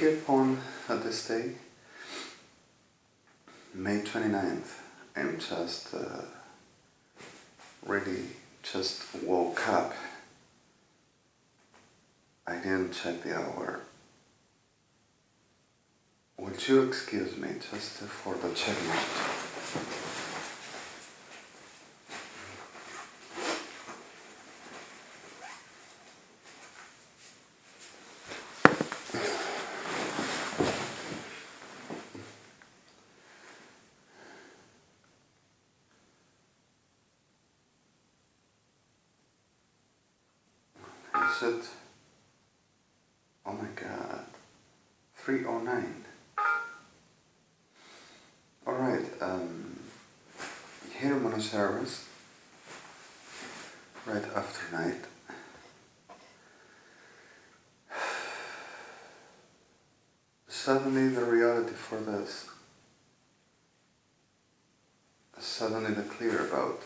keep on at this day, May 29th. I'm just really just woke up. I didn't check the hour. Would you excuse me just for the checklist? Is it? Oh my god. 3:09. Alright, here in Buenos Aires, right after night, suddenly the reality for this, suddenly the clear about.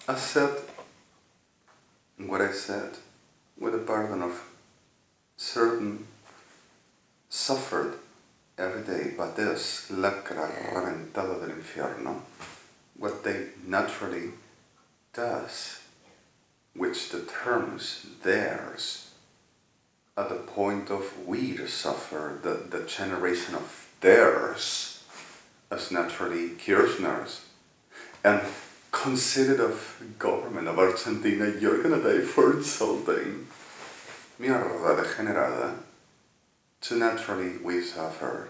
I said what I said with the burden of certain suffered every day, but this lacra reventada del infierno, what they naturally does, which determines theirs at the point of we to suffer, the generation of theirs as naturally Kirchners. And consider of government of Argentina, you're gonna die for insulting. Mierda degenerada. So naturally we suffer,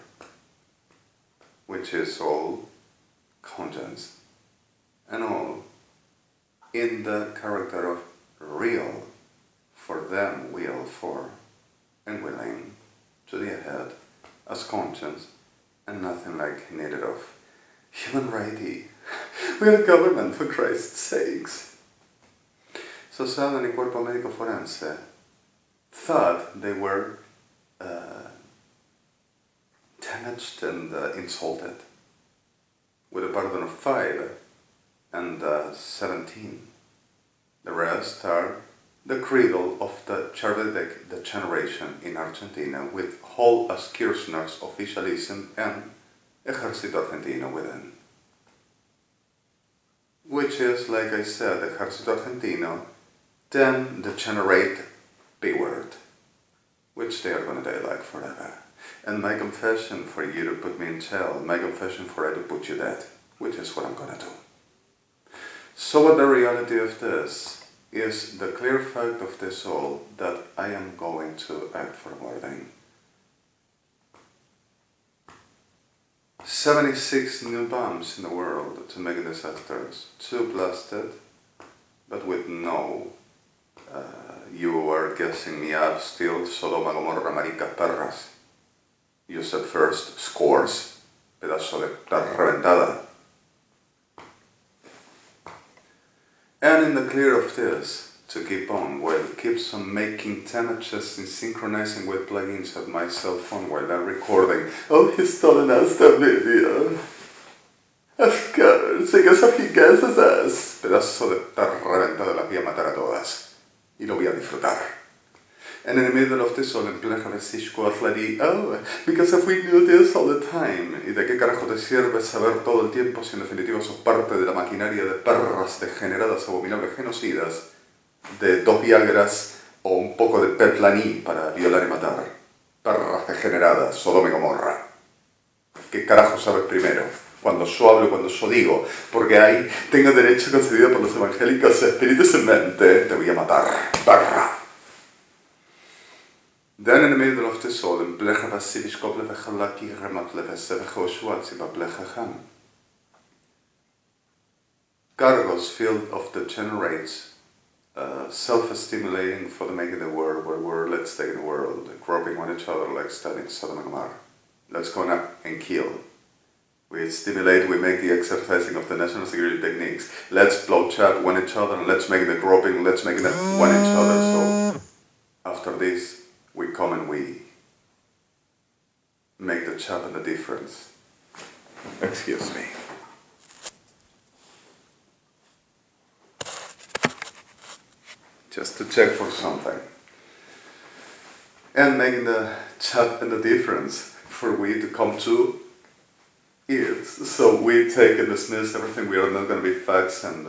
which is all conscience and all in the character of real, for them will, for, and willing to the ahead as conscience and nothing like needed of human righty. We are government, for Christ's sakes. So suddenly Cuerpo Médico Forense thought they were damaged and insulted with a burden of 5 and 17. The rest are the cradle of the Chardedic degeneration in Argentina with whole as Kirchner's officialism and Ejército Argentino within. Which is, like I said, Ejército Argentino, then degenerate B-word, which they are going to die like forever. And my confession for you to put me in jail, my confession for I to put you dead, which is what I'm going to do. So what the reality of this is the clear fact of this all that I am going to act for murdering. 76 new bombs in the world to make disasters, 2 blasted, but with no, you are guessing me up still, Sodoma, Gomorra, maricas, perras. You said first, scores, pedazo de reventada. And in the clear of this, to keep on, while it keeps on making damages and synchronizing with plugins at my cell phone while I'm recording. Oh, he's stolen us the video. Of course, because of he guesses us. Pedazo de perra reventada, las voy a matar a todas. Y lo voy a disfrutar. And in the middle of this all, en plena Francisco Atleti, oh, because if we knew this all the time, ¿y de qué carajo te sirve saber todo el tiempo si en definitiva sos parte de la maquinaria de perras degeneradas, abominables, genocidas, de 2 Viagras o un poco de Peplaní para violar y matar? Perras degeneradas, Sodoma y Gomorra. ¿Qué carajo sabes primero? Cuando yo hablo, cuando yo digo, porque ahí tengo derecho concedido por los evangélicos espíritus en mente, te voy a matar, perra. Then in the middle of this all, in Blecha Vasilish Koble Vechalaki Remat Levese Vechoshwatsi Bablecha Ham. Cargos filled of the generates, self-stimulating for the making the world, where we're, let's stay in the world, groping on each other like studying Sodom and Gomorrah. Let's go up and kill. We stimulate, we make the exercising of the national security techniques. Let's blow chat one each other, and let's make the groping, let's make the one each other. So after this, we come and we make the chap and the difference. Excuse me. just to check for something. And making the chat and the difference for we to come to it. So we take and dismiss everything. We are not going to be fags and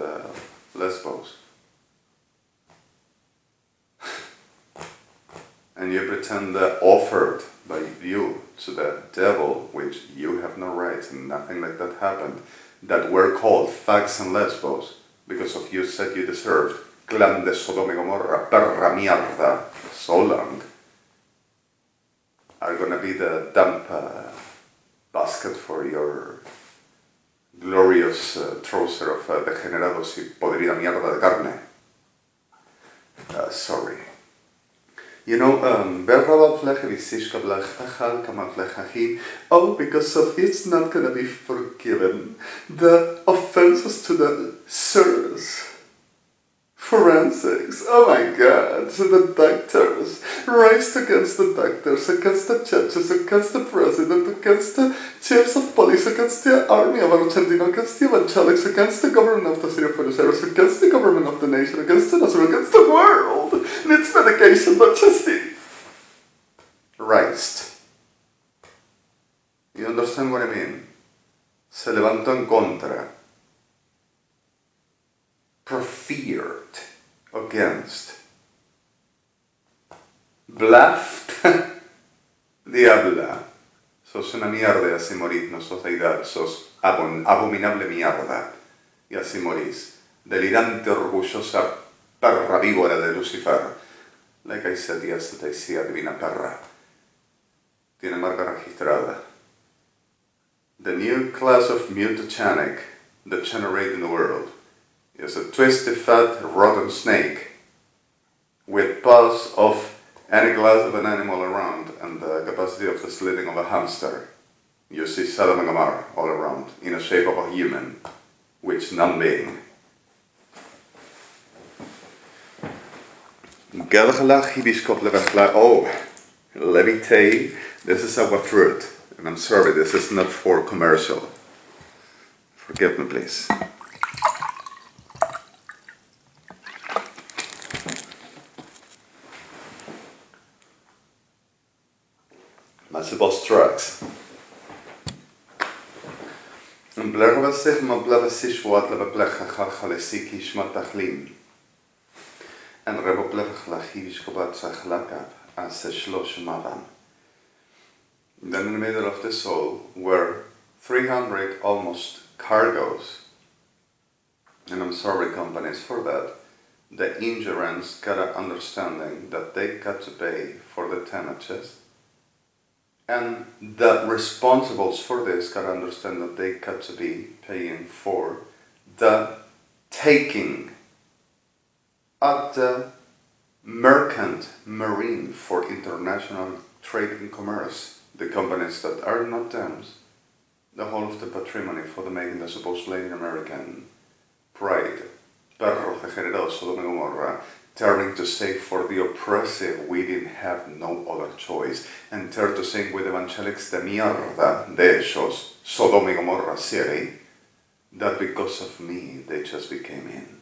lesbos. And you pretend that offered by you to the devil, which you have no rights and nothing like that happened, that were called fags and lesbos because of you said you deserved. Clan de Sodoma y Gomorra, perra mierda, so long, are gonna be the dump basket for your glorious trouser of degenerados y podrida mierda de carne. Sorry. You know, oh, because of it's not gonna be forgiven. The offenses to the sirs. Forensics, oh my god, so the doctors, raised against the doctors, against the judges, against the president, against the chiefs of police, against the army of Argentina, against the evangelics, against the government of the city of Buenos Aires, against the government of the nation, against the nation, against the world, needs medication, but just raised. You understand what I mean? Se levantó en contra. Preferred against, bluffed, diabla, sos una mierda y así morís, no sos deidad, sos abominable mierda y así morís, delirante, orgullosa perra víbora de Lucifer. Like I said yesterday, sí, adivina perra, tiene marca registrada. The new class of mutagenic that generate in the world is a twisted, fat, rotten snake with paws of any glass of an animal around and the capacity of the slitting of a hamster. You see Sodom and Gomorrah all around in the shape of a human, which none being. Oh, let me tell you, this is our fruit, and I'm sorry, this is not for commercial. Forgive me, please. Masibos trucks. En blerva zich ma blava sich wat lava blecha chalchalesiki shmatachlim. En rebo bleva chlachivish kobat zachlakab as a shlosh mavan. Then in the middle of the soul were 300 almost cargoes. And I'm sorry companies for that. The insurance got an understanding that they got to pay for the damages. And the responsibles for this got to understand that they got to be paying for the taking at the merchant marine for international trade and commerce, the companies that are not them, the whole of the patrimony for the making the supposed Latin American pride, perros degenerados, Sodoma y Gomorra, turning to say for the oppressive we didn't have no other choice, and turn to sing with evangelics de mierda de ellos, Sodoma y Gomorra city, that because of me they just became in.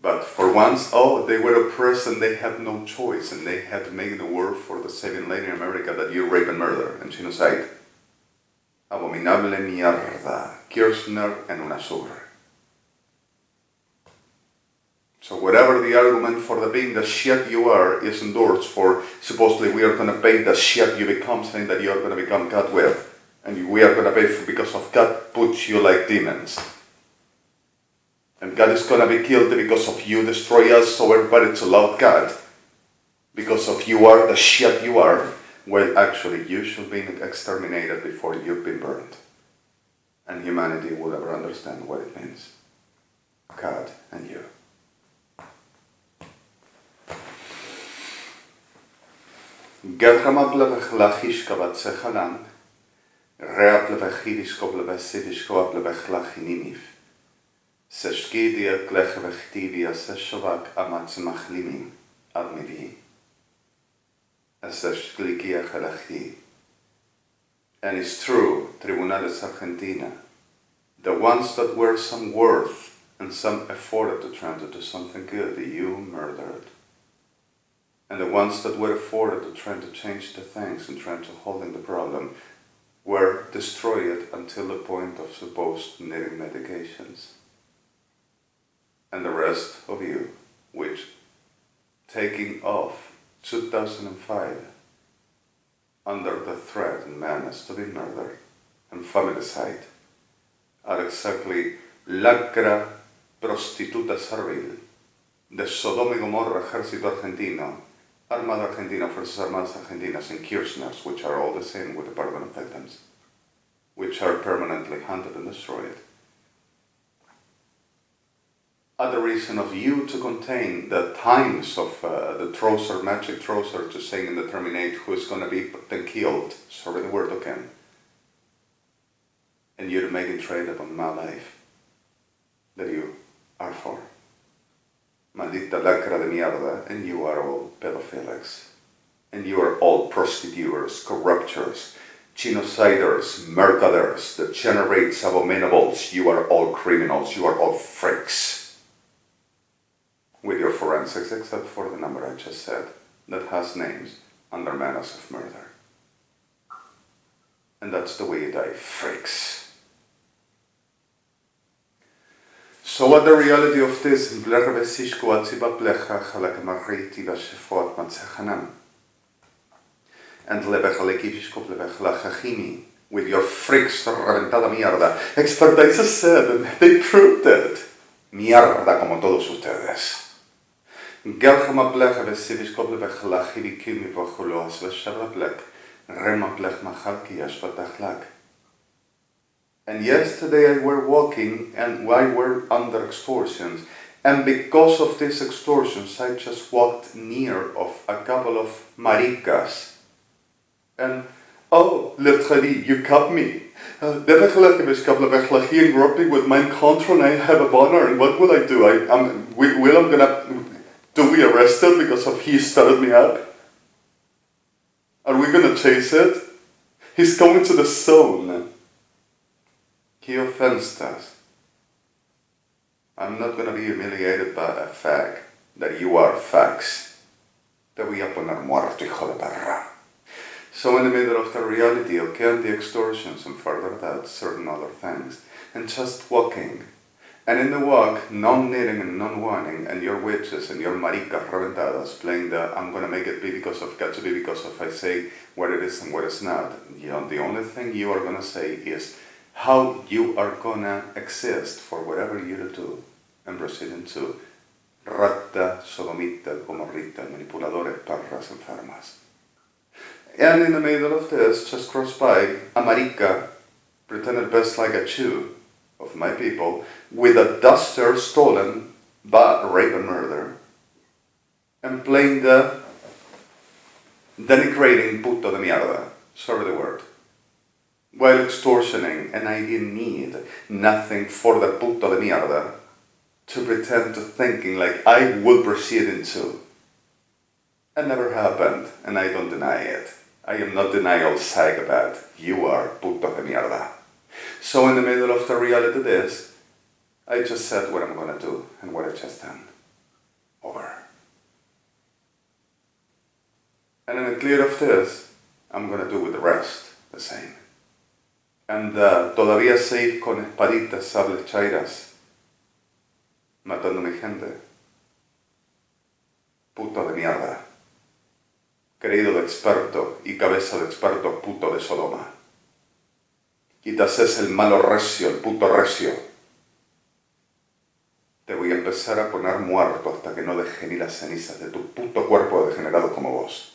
But for once, oh, they were oppressed and they had no choice, and they had to make the war for the saving Latin America that you rape and murder and genocide. Abominable mierda, Kirchner and UNASUR. So whatever the argument for the being the shit you are is endorsed for, supposedly we are going to pay the shit you become, saying that you are going to become God with. And we are going to pay for because of God puts you like demons. And God is going to be killed because of you destroy us, so everybody to love God. Because of you are the shit you are, well actually you should be exterminated before you've been burned. And humanity will ever understand what it means. God and you. Gerhama blevechlachish kavatsechalan, rea blevechidish koblevesidish koablevechlachinimiv. Seshkidia glechevechtivia seshavak amatzmachlimim admivi. Seshklikia chelachi. And it's true, Tribunales Argentina, the ones that were some worth and some afforded to try to do something good, you murdered. And the ones that were afforded to try to change the things and try to hold in the problem were destroyed until the point of supposed needing medications. And the rest of you, which taking off 2005 under the threat and menace to be murdered and familicide, are exactly lacra prostituta servil de Sodoma y Gomorra, Ejército Argentino, Armada Argentina, Fuerzas Armadas Argentinas, and Kirchners, which are all the same with the pardon of victims, which are permanently hunted and destroyed. At the reason of you to contain the times of the trouser, magic trouser, to sing and determine who is going to be then killed, sorry the word again, and you to make it trade upon my life that you are for. Maldita lacra de mierda, and you are all pedophilics, and you are all prostituters, corruptors, genociders, murderers, degenerates, abominables, you are all criminals, you are all freaks. With your forensics, except for the number I just said, that has names under menace of murder. And that's the way you die, freaks. So what the reality of this in and with your freaks reventada mierda. Expertise said, and they proved it. Mierda como todos ustedes. Gelgama plege vesivis koplevech lachivi kimi vachulos veshavlaplek. Rema plech machalkiyash vatachlak. And yesterday I were walking and I were under extortions. And because of these extortions, I just walked near of a couple of maricas. And, oh, Redemi, you caught me. With mind control, I have a boner, and what will I do? Do we arrest him because of he started me up? Are we gonna chase it? He's going to the zone. He offends us. I'm not gonna be humiliated by a fact that you are facts. Te voy a poner muerto, hijo de perra. So in the middle of the reality of the extortions and further that, certain other things, and just walking, and in the walk, non-needing and non-wanting, and your witches and your maricas reventadas playing the I'm gonna make it be because of, got to be because of, I say what it is and what it's not. You know, the only thing you are gonna say is how you are gonna exist for whatever you do, and proceed into rata, sodomita, gomorrita, manipuladores, perras, enfermas. And in the middle of this, just cross by a marica, pretended best like a Jew of my people, with a duster stolen by rape and murder, and playing the denigrating puto de mierda, sorry the word, while extortioning, and I didn't need nothing for the puto de mierda to pretend to thinking like I would proceed into. It never happened, and I don't deny it. I am not denial psychopath. You are puto de mierda. So in the middle of the reality this, I just said what I'm gonna do and what I just done. Over. And in the clear of this, I'm gonna do with the rest the same. And todavía safe con espaditas, sables chairas, matando mi gente. Puto de mierda. Creído de experto y cabeza de experto puto de Sodoma. Y te haces el malo recio, el puto recio. Te voy a empezar a poner muerto hasta que no deje ni las cenizas de tu puto cuerpo degenerado como vos.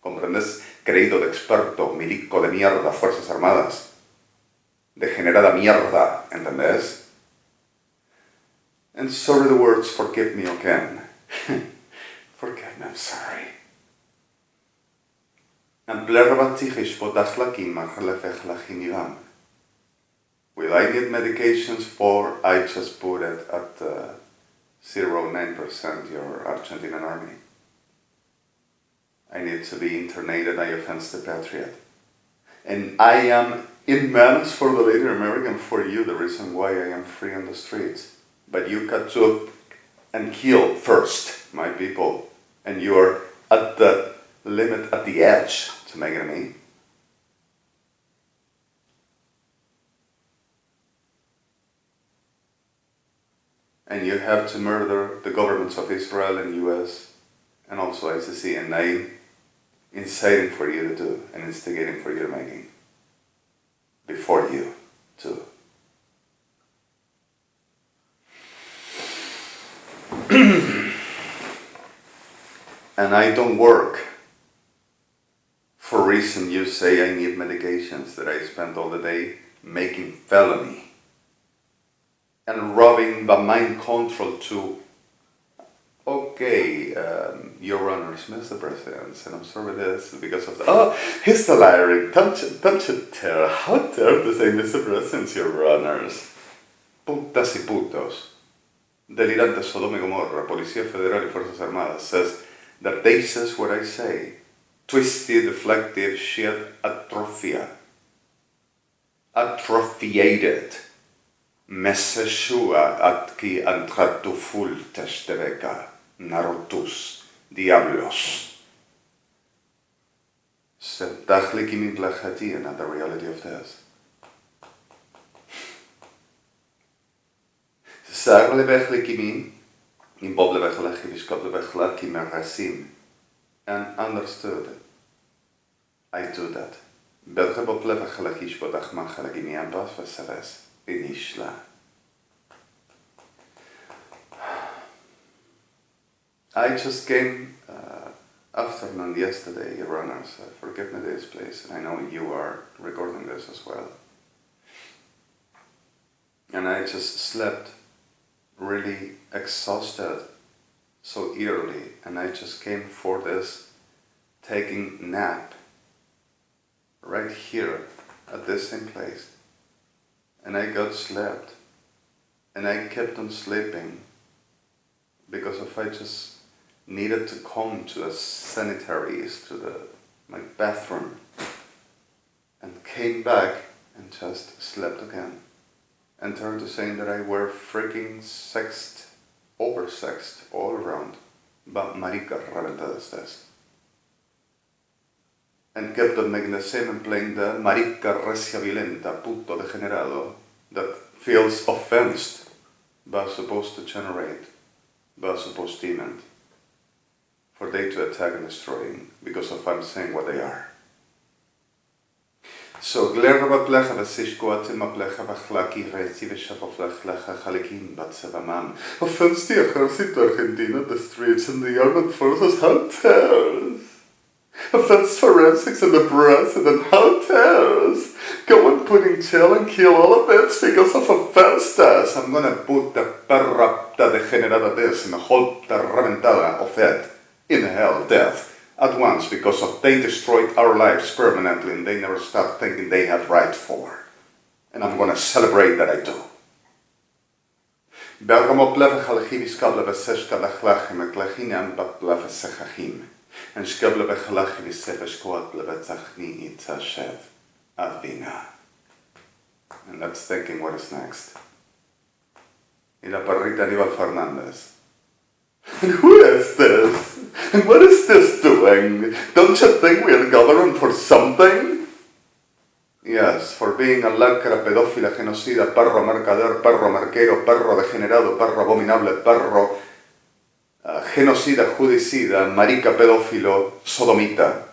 ¿Comprendes? Creído de experto, milico de mierda, Fuerzas Armadas. Degenerada mierda, ¿entendés? And sorry the words, forgive me again. Forgive me, I'm sorry. And will I need medications for? I just put it at 0.9% your Argentinian army. I need to be internated, I offense the patriot. And I am in menace for the later American, for you, the reason why I am free on the streets. but you cut to and kill first, my people, and you're at the limit, at the edge to make enemy. And you have to murder the governments of Israel and US and also ICC and name inciting for you to do and instigating for your making before you too. And I don't work for reason you say I need medications that I spend all the day making felony and robbing the mind control to, okay, your honors, Mr. President, and I'm sorry this because of the, oh, he's the liar, don't you dare, how dare to say Mr. President, your honors. Putas y putos, delirantes Sodoma y Gomorra, Policía Federal y Fuerzas Armadas says that they says what I say, twisted, deflected, shit, atrophiated. Meseshua atki antratuful testeveka, narotus, diablos. Sedachlikimi blechati, and the reality of this. Saglebechlikimi, in boblebechlechi, vishkoblebechlaki merasim, and understood. I do that. Belgeboblebechish bodachmachalagimi ambas veseves. Elishel. I just came afternoon yesterday, runners. Forgive me this, please. I know you are recording this as well. And I just slept really exhausted so early, and I just came for this taking nap right here at this same place. And I got slept, and I kept on sleeping because if I just needed to come to the sanitaries, to my bathroom, and came back and just slept again, and turned to saying that I were freaking sexed, oversexed all around, but marica reventada estás. And kept on making the same and playing the marica recia violenta, puto degenerado, that feels offensed, but supposed to generate, but supposed to demand, for they to attack and destroying, because of I'm saying what they are. So, glerba plecha vesishkoatima plecha vachlaki recibe shafoflecha chalikim batsevamam. Offense the ejército Argentina, the streets and the armed forces, how tears. Offense forensics and the president, how tears. Go and put in jail and kill all of it because of offenses. I'm gonna put the perra degenerada this and the whole reventada of it in hell, death, at once, because of they destroyed our lives permanently and they never stopped thinking they had right for. And I'm gonna celebrate that I do. Bergamo pleve chalechivis kable veseshka lechlachim eklechinem bat pleve sechachim. And shkable bechlachivis sefeshkoat pleve tzachni itzashev avina. And that's thinking what is next. Y la perrita Aníbal Fernández. And who is this? And what is this doing? Don't you think we are governed for something? Yes, for being a lacra, pedófila, genocida, perro mercader, perro merquero, perro degenerado, perro abominable, perro genocida, judicida, marica, pedófilo, sodomita,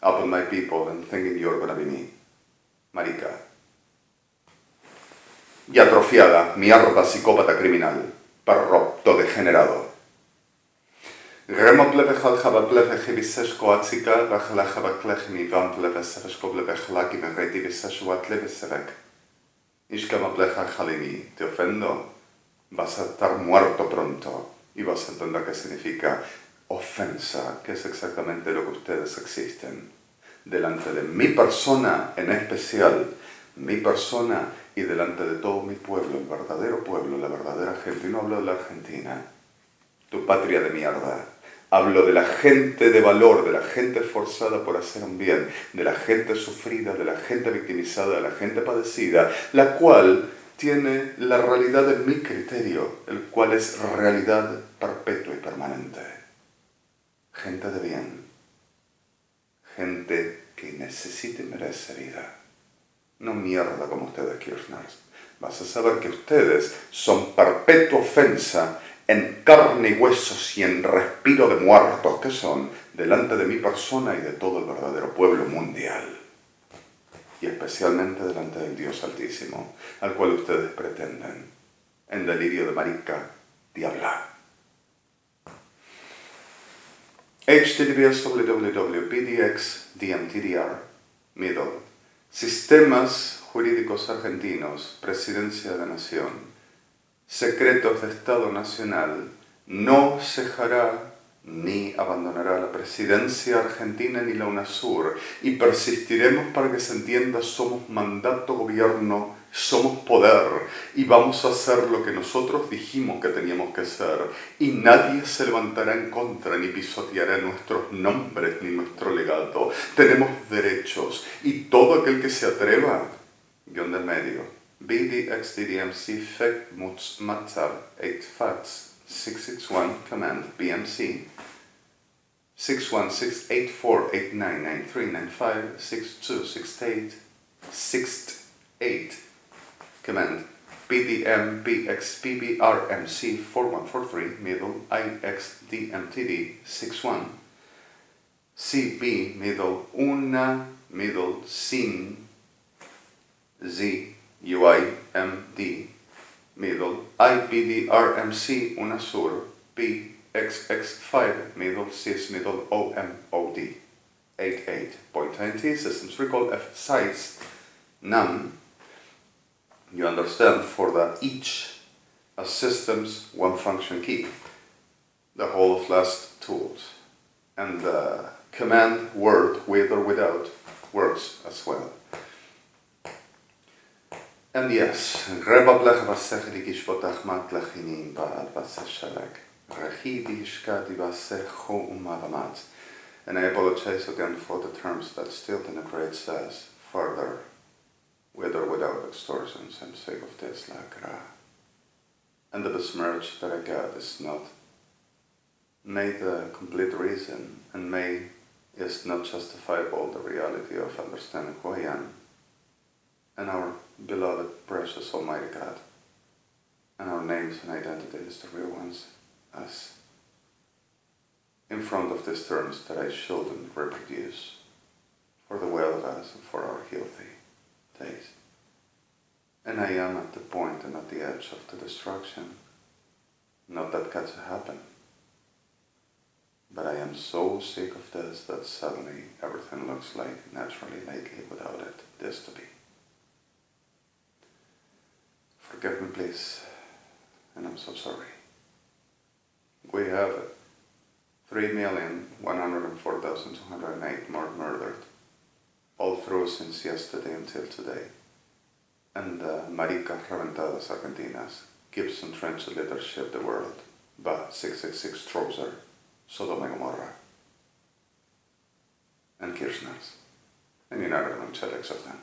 upon my people and thinking you're gonna be me. Marica. Y atrofiada, mierda, psicópata criminal, perro degenerado. Remo plebe chalchaba plebe chivisesko atzika, vachalachaba klechmi van plebe sevesko plebe chalaki mereti visesua plebe sevek. Ishkama pleja chalini, te ofendo, vas a estar muerto pronto y vas a entender qué significa ofensa, que es exactamente lo que ustedes existen. Delante de mi persona en especial, mi persona y delante de todo mi pueblo, el verdadero pueblo, la verdadera gente. Y no hablo de la Argentina, tu patria de mierda. Hablo de la gente de valor, de la gente esforzada por hacer un bien, de la gente sufrida, de la gente victimizada, de la gente padecida, la cual tiene la realidad de mi criterio, el cual es realidad perpetua y permanente. Gente de bien, gente que necesita y merece vida. No mierda como ustedes, Kirchners. Vas a saber que ustedes son perpetua ofensa en carne y huesos y en respiro de muertos que son delante de mi persona y de todo el verdadero pueblo mundial. Y especialmente delante del Dios Altísimo, al cual ustedes pretenden, en delirio de marica, diabla. https://www.pdx-dmtdr middle Sistemas Jurídicos Argentinos, Presidencia de la Nación, Secretos de Estado Nacional, no cejará ni abandonará la Presidencia Argentina ni la UNASUR y persistiremos para que se entienda, somos mandato gobierno, somos poder y vamos a hacer lo que nosotros dijimos que teníamos que hacer y nadie se levantará en contra ni pisoteará nuestros nombres ni nuestro legado. Tenemos derechos y todo aquel que se atreva, guión del medio, BDXDDMC FEC MATSAB 8 FATS 661 command BMC 616848993956268 command PDM BXPBRMC 4143 middle IXDMTD 61 CB middle una middle sin Z UIMD middle IPDRMC UNASUR PXX5 middle CIS middle OMOD 88.20 systems recall F sites none. You understand, for that each a system's one function key, the whole of last tools, and the command word with or without works as well. And yes, and I apologize again for the terms that still the narrate says further, with or without extortions, and sake of this lacra. And the besmirch that I got is not made a complete reason, and is not justifiable the reality of understanding who I am, and our beloved, precious, almighty God, and our names and identities, the real ones, as in front of these terms that I shouldn't reproduce, for the well of us and for our healthy days. And I am at the point and at the edge of the destruction. Not that got to happen, but I am so sick of this that suddenly everything looks like naturally lately without it this to be. Forgive me, please, and I'm so sorry. We have 3,104,208 more murdered, all through since yesterday until today. And maricas reventadas argentinas, Gibson Trench leadership the world, but 666 trouser, Sodom and Gomorrah, and Kirchners, and United Evangelics of them.